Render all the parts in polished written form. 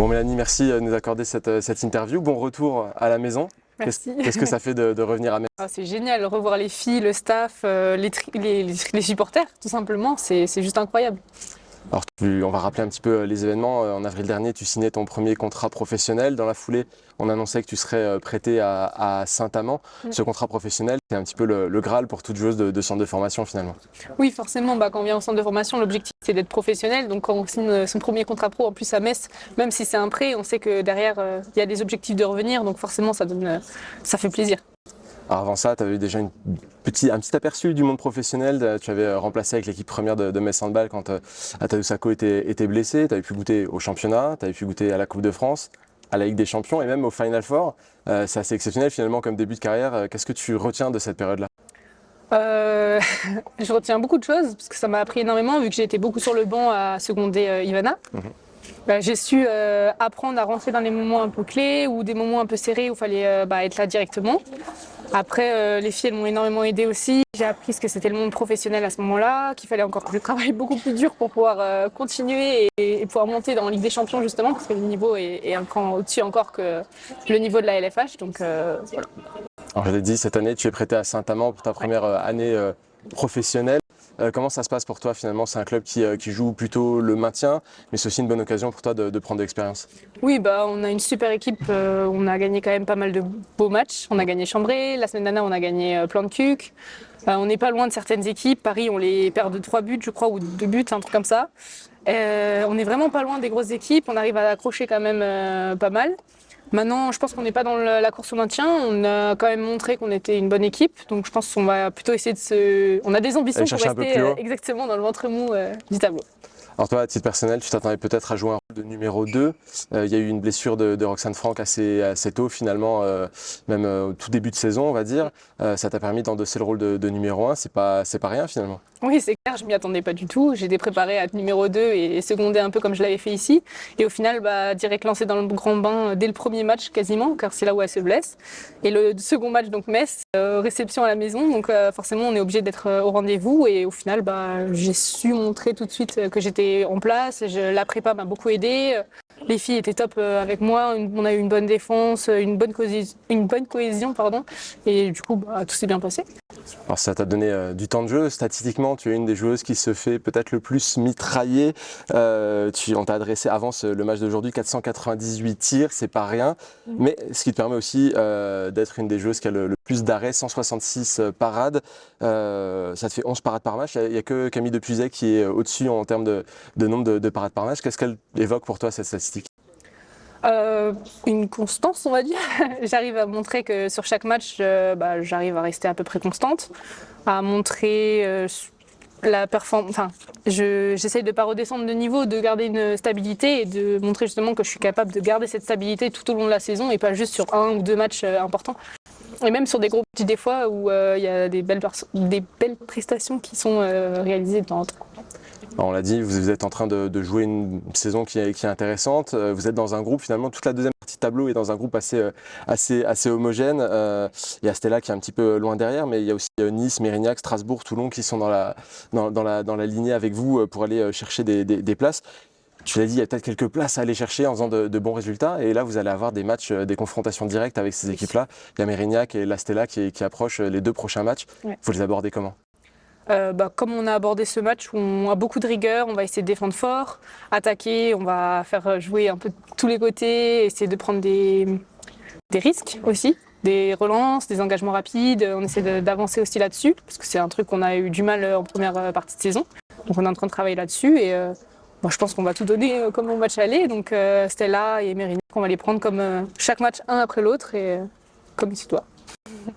Bon Mélanie, merci de nous accorder cette interview. Bon retour à la maison. Merci. Qu'est-ce que ça fait de revenir à Metz? C'est génial, revoir les filles, le staff, les supporters, tout simplement, c'est juste incroyable. Alors, on va rappeler un petit peu les événements. En avril dernier, tu signais ton premier contrat professionnel. Dans la foulée, on annonçait que tu serais prêté à Saint-Amand. Ce contrat professionnel, c'est un petit peu le Graal pour toute joueuse de centre de formation finalement. Oui, forcément, quand on vient au centre de formation, l'objectif c'est d'être professionnel. Donc quand on signe son premier contrat pro, en plus à Metz, même si c'est un prêt, on sait que derrière, il y a des objectifs de revenir. Donc forcément, ça fait plaisir. Alors avant ça, tu avais eu déjà un petit aperçu du monde professionnel. Tu avais remplacé avec l'équipe première de Metz Handball quand Tadeu Sakho était blessé. Tu avais pu goûter au championnat, tu avais pu goûter à la Coupe de France, à la Ligue des Champions et même au Final Four. C'est assez exceptionnel finalement comme début de carrière. Qu'est-ce que tu retiens de cette période-là? Je retiens beaucoup de choses parce que ça m'a appris énormément vu que j'ai été beaucoup sur le banc à seconder Ivana. J'ai su apprendre à rentrer dans les moments un peu clés ou des moments un peu serrés où il fallait être là directement. Après, les filles elles m'ont énormément aidée aussi. J'ai appris ce que c'était le monde professionnel à ce moment-là, qu'il fallait encore que je travaille beaucoup plus dur pour pouvoir continuer et pouvoir monter dans la Ligue des Champions justement parce que le niveau est un cran au-dessus encore que le niveau de la LFH. Donc voilà. Alors je l'ai dit, cette année tu es prêté à Saint-Amand pour ta première année professionnelle. Comment ça se passe pour toi finalement? C'est un club qui joue plutôt le maintien, mais c'est aussi une bonne occasion pour toi de prendre de l'expérience. Oui, on a une super équipe. On a gagné quand même pas mal de beaux matchs. On a gagné Chambray. La semaine dernière, on a gagné Plan de Cuc. On n'est pas loin de certaines équipes. Paris, on les perd de 3 buts, je crois, ou 2 buts, un truc comme ça. On n'est vraiment pas loin des grosses équipes. On arrive à accrocher quand même pas mal. Maintenant, je pense qu'on n'est pas dans la course au maintien. On a quand même montré qu'on était une bonne équipe. Donc, je pense qu'on va plutôt essayer On a des ambitions pour rester exactement dans le ventre mou du tableau. Alors toi, à titre personnel, tu t'attendais peut-être à jouer un rôle de numéro 2. Il y a eu une blessure de Roxane Franck assez tôt finalement, même au tout début de saison, on va dire. Ça t'a permis d'endosser le rôle de numéro 1. C'est pas rien finalement. Oui, c'est clair, je m'y attendais pas du tout. J'ai été préparée à être numéro 2 et seconder un peu comme je l'avais fait ici. Et au final, direct lancée dans le grand bain dès le premier match quasiment, car c'est là où elle se blesse. Et le second match, donc Metz, réception à la maison. Donc forcément, on est obligé d'être au rendez-vous. Et au final, j'ai su montrer tout de suite que j'étais en place. La prépa m'a beaucoup aidée. Les filles étaient top avec moi. On a eu une bonne défense, une bonne cohésion, pardon. Et du coup, tout s'est bien passé. Alors ça t'a donné du temps de jeu. Statistiquement, tu es une des joueuses qui se fait peut-être le plus mitrailler. On t'a adressé avant le match d'aujourd'hui 498 tirs, c'est pas rien. Mais ce qui te permet aussi d'être une des joueuses qui a le plus d'arrêts, 166 parades. Ça te fait 11 parades par match. Il n'y a que Camille Depuiset qui est au-dessus en termes de nombre de parades par match. Qu'est-ce qu'elle évoque pour toi cette statistique? Une constance, on va dire. J'arrive à montrer que sur chaque match, j'arrive à rester à peu près constante, à montrer la performance. Enfin, j'essaye de ne pas redescendre de niveau, de garder une stabilité et de montrer justement que je suis capable de garder cette stabilité tout au long de la saison et pas juste sur 1 ou 2 matchs importants. Et même sur des gros petits des fois où il y a des belles prestations qui sont réalisées de temps en temps. Alors on l'a dit, vous êtes en train de jouer une saison qui est intéressante. Vous êtes dans un groupe, finalement, toute la deuxième partie de tableau est dans un groupe assez homogène. Il y a Stella qui est un petit peu loin derrière, mais il y a aussi Nice, Mérignac, Strasbourg, Toulon qui sont dans la lignée avec vous pour aller chercher des places. Tu l'as dit, il y a peut-être quelques places à aller chercher en faisant de bons résultats. Et là, vous allez avoir des matchs, des confrontations directes avec ces équipes-là. Il y a Mérignac et la Stella qui approchent les 2 prochains matchs. Ouais. Vous les abordez comment? Comme on a abordé ce match où on a beaucoup de rigueur, on va essayer de défendre fort, attaquer, on va faire jouer un peu de tous les côtés, essayer de prendre des risques aussi, des relances, des engagements rapides. On essaie d'avancer aussi là-dessus, parce que c'est un truc qu'on a eu du mal en première partie de saison. Donc on est en train de travailler là-dessus et je pense qu'on va tout donner comme au match aller. Donc Stella et Mérignac, on va les prendre comme chaque match un après l'autre et comme il se doit.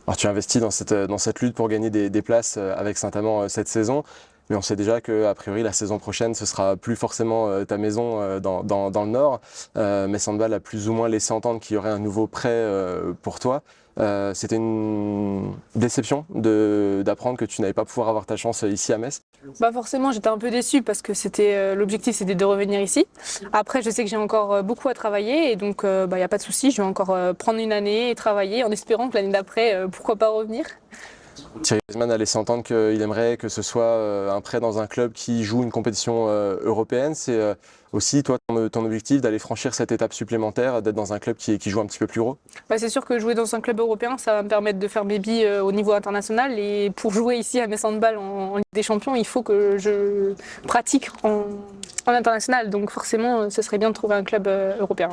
Alors, tu investis dans cette lutte pour gagner des places avec Saint-Amand cette saison, mais on sait déjà qu'a priori la saison prochaine ce sera plus forcément ta maison dans le Nord. Metz Handball a plus ou moins laissé entendre qu'il y aurait un nouveau prêt pour toi. C'était une déception d'apprendre que tu n'allais pas pouvoir avoir ta chance ici à Metz? Forcément, j'étais un peu déçue parce que l'objectif c'était de revenir ici. Après, je sais que j'ai encore beaucoup à travailler et donc il n'y a pas de souci. Je vais encore prendre une année et travailler en espérant que l'année d'après, pourquoi pas revenir. Thierry Griezmann a laissé entendre qu'il aimerait que ce soit un prêt dans un club qui joue une compétition européenne. C'est aussi toi ton objectif d'aller franchir cette étape supplémentaire, d'être dans un club qui joue un petit peu plus gros? Bah, c'est sûr que jouer dans un club européen, ça va me permettre de faire mes billes au niveau international. Et pour jouer ici à mes handball en Ligue des Champions, il faut que je pratique en international. Donc forcément, ce serait bien de trouver un club européen.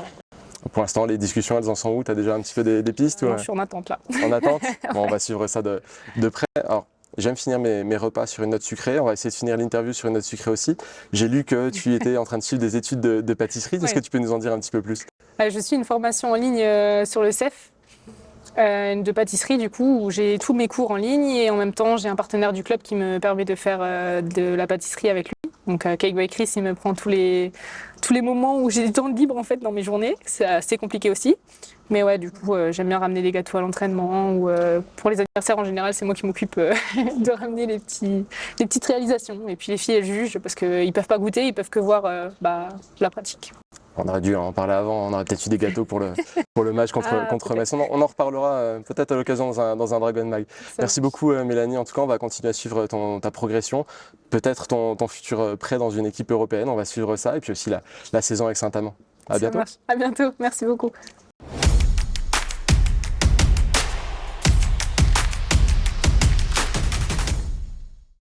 Pour l'instant, les discussions, elles en sont où? Tu as déjà un petit peu des pistes? Non, je suis en attente là. En attente? Bon, on va suivre ça de près. Alors, j'aime finir mes repas sur une note sucrée. On va essayer de finir l'interview sur une note sucrée aussi. J'ai lu que tu étais en train de suivre des études de pâtisserie. Est-ce que tu peux nous en dire un petit peu plus? Je suis une formation en ligne sur le CEF de pâtisserie du coup où j'ai tous mes cours en ligne et en même temps j'ai un partenaire du club qui me permet de faire de la pâtisserie avec lui. Donc Cake by Chris, il me prend tous les moments où j'ai du temps libre en fait dans mes journées. C'est assez compliqué aussi. Mais ouais, du coup, j'aime bien ramener des gâteaux à l'entraînement ou pour les anniversaires en général, c'est moi qui m'occupe de ramener les petites réalisations. Et puis les filles, elles jugent parce qu'ils peuvent pas goûter, ils peuvent que voir la pratique. On aurait dû en parler avant, on aurait peut-être eu des gâteaux pour le match contre Metz. On en reparlera peut-être à l'occasion dans un Dragon Mag. Merci beaucoup Mélanie, en tout cas on va continuer à suivre ta progression, peut-être ton futur prêt dans une équipe européenne, on va suivre ça et puis aussi la saison avec Saint-Amand. À bientôt. Ça marche. À bientôt, merci beaucoup.